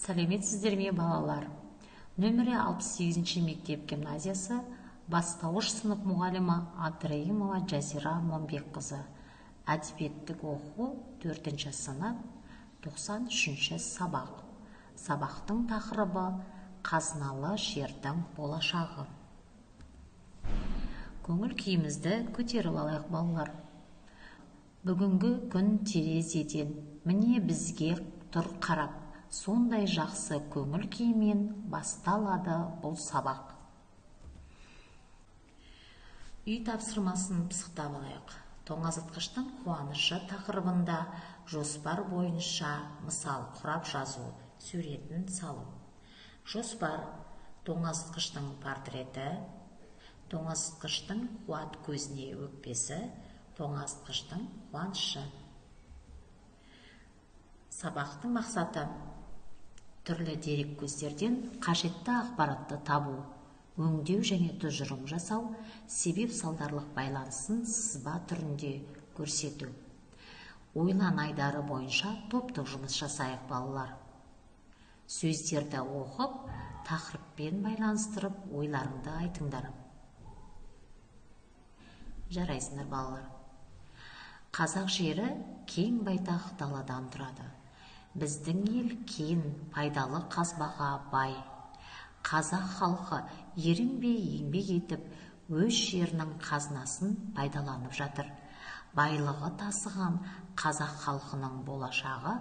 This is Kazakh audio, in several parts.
Сәлеметсіздер ме, балалар? Нөмірі 68 мектеп гимназиясы бастауыш сынып мұғалімі Абдраимова Жазира Момбекқызы. Әдебиеттік оқу 4-ші сынып 93-ші сабақ. Сабақтың тақырыбы қазыналы жердің болашағы. Көңіл күйімізді көтеріп алайық, балалар. Бүгінгі күн терезеден міне бізге тұр қарап, сондай жақсы көңіл күймен басталады бұл сабақ. Үй тапсырмасын пысықтап алайық. Тоңазытқыштың қуанышы тақырыбында жоспар бойынша мысал құрап жазу, суретін салу. Жоспар: тоңазытқыштың портреті, тоңазытқыштың қуат көзіне өкпесі, тоңазытқыштың қуанышы. Сабақтың мақсаты: түрлі дерек көздерден қажетті ақпаратты табу, өңдеу және тұжырым жасау, себеп-салдарлық байланысын сызба түрінде көрсету. Ойлан айдары бойынша топтық жұмыс жасайық, балалар. Сөздерді оқып, тақырыппен байланыстырып, ойларыңды айтыңдар. Жарайсыңдар, балалар. Қазақ жері кең байтақ даладан тұрады. Біздің ел кен, пайдалы қазбаға бай. Қазақ халқы ерінбей еңбек етіп, өз жерінің қазынасын пайдаланып жатыр. Байлығы тасыған қазақ халқының болашағы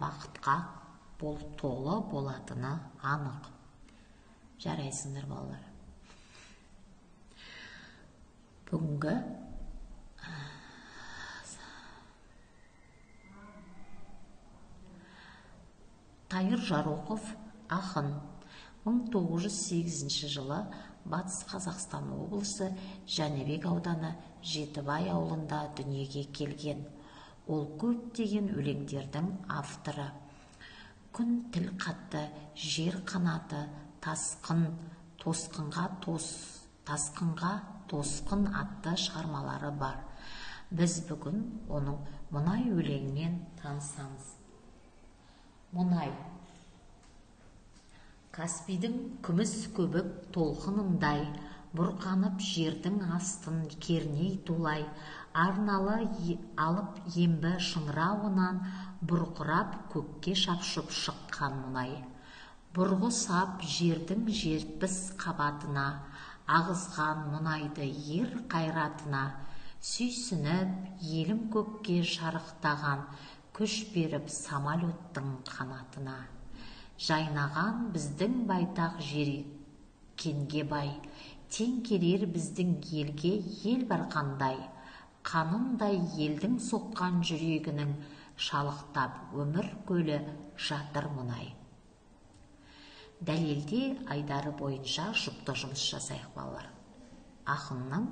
бақытқа толы болатыны анық. Жарайсыңдар, балалар. Бүгінгі Тайыр Жароқов ақын 1908 жылы Батыс Қазақстан облысы Жәнібек ауданы Жетібай ауылында дүниеге келген. Ол көптеген өлеңдердің авторы. Күн тіл қатты, жер қанаты, тасқынға тосқын атты шығармалары бар. Біз бүгін оның мұнай өлеңімен танысамыз. Мұнай. Каспийдің күміс көбік толқынындай, бұрқанып жердің астын керней тулай, арналы алып ембі шыңырауынан бұрқырап көкке шапшып шыққан мұнай. Бұрғы сап жердің 70 қабатына, ағызған мұнайды ер қайратына, сүйсініп елім көкке шарықтаған, күш беріп самолеттің қанатына. Жайнаған біздің байтақ жер кенге бай, тең келер біздің елге ел бар қандай. Қанындай елдің соққан жүрегінің шалықтап өмір көлі жатыр мұнай. Дәлелде айдары бойынша жұпты жұмыс жасайық, балалар. Ақынның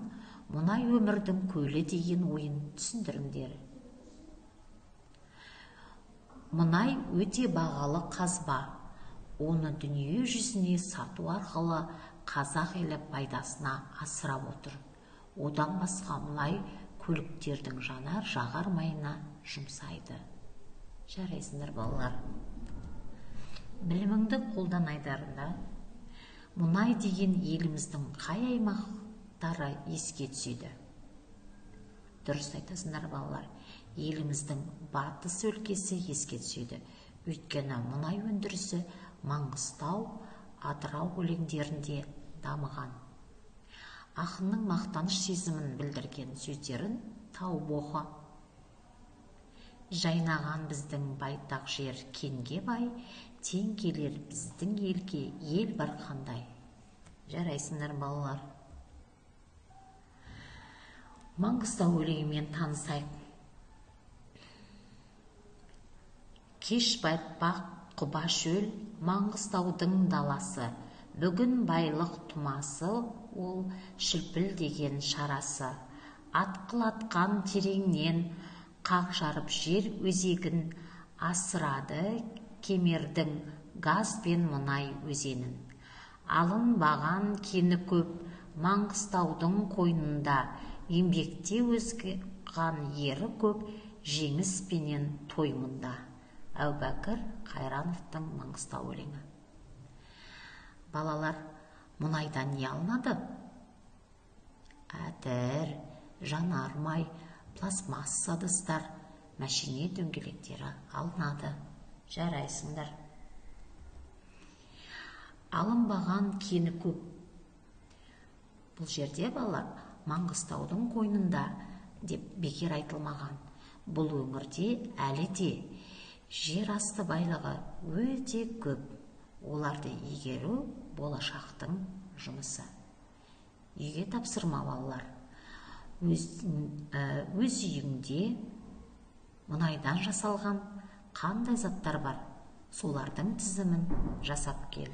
мұнай өмірдің көлі деген ойын түсіндіріңдер. Мұнай өте бағалы қазба. Оны дүние жүзіне сату арқылы қазақ елі пайдасына асырап отыр. Одан басқа мұнай көліктердің жанар жағар майына жұмсайды. Жарайсыңдар, балалар. Біліміңді қолдан айдарында мұнай деген еліміздің қай аймақтары еске түседі? Дұрыс айтасыңдар, балалар. Еліміздің батыс өлкесі еске түседі. Өйткені мұнай өндірісі Маңғыстау, Атырау өлеңдерінде дамыған. Ақынның мақтаныш сезімін білдірген сөздерін тауып оқы. Жайнаған біздің байтақ жер кенге бай, тең келер біздің елге ел бар қандай. Жарайсыңдар, балалар. Маңғыстау өлеңімен танысайық. Кеш батпақ құба шөл, Маңғыстаудың даласы, бүгін байлық тумасы, ол шілпілдеген шарасы. Атқылатқан тереңнен, қақ жарып жер өзегін, асырады кемердің газ бен мұнай өзенін. Алынбаған кені көп, Маңғыстаудың қойнында, еңбекте өзған ері көп, жеңіс пенен той мұнда. Әубәкір Қайрановтың Маңғыстау өлеңі. Балалар, мұнайдан не алынады? Әтір, жанармай, пластмасса ыдыстар, мәшине дөңгелектері алынады. Жарайсыңдар. Алынбаған кені көп. Бұл жерде балалар Маңғыстаудың қойнында деп бекер айтылмаған. Бұл өңірде әлі де жер асты байлығы өте көп. Оларды игеру болашақтың жұмысы. Үйге тапсырма балалар. Өз үйіңде мұнайдан жасалған қандай заттар бар? Солардың тізімін жасап кел.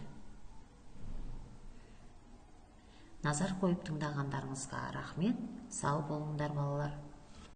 Назар қойып тыңдағандарыңызға рахмет. Сау болыңдар балалар.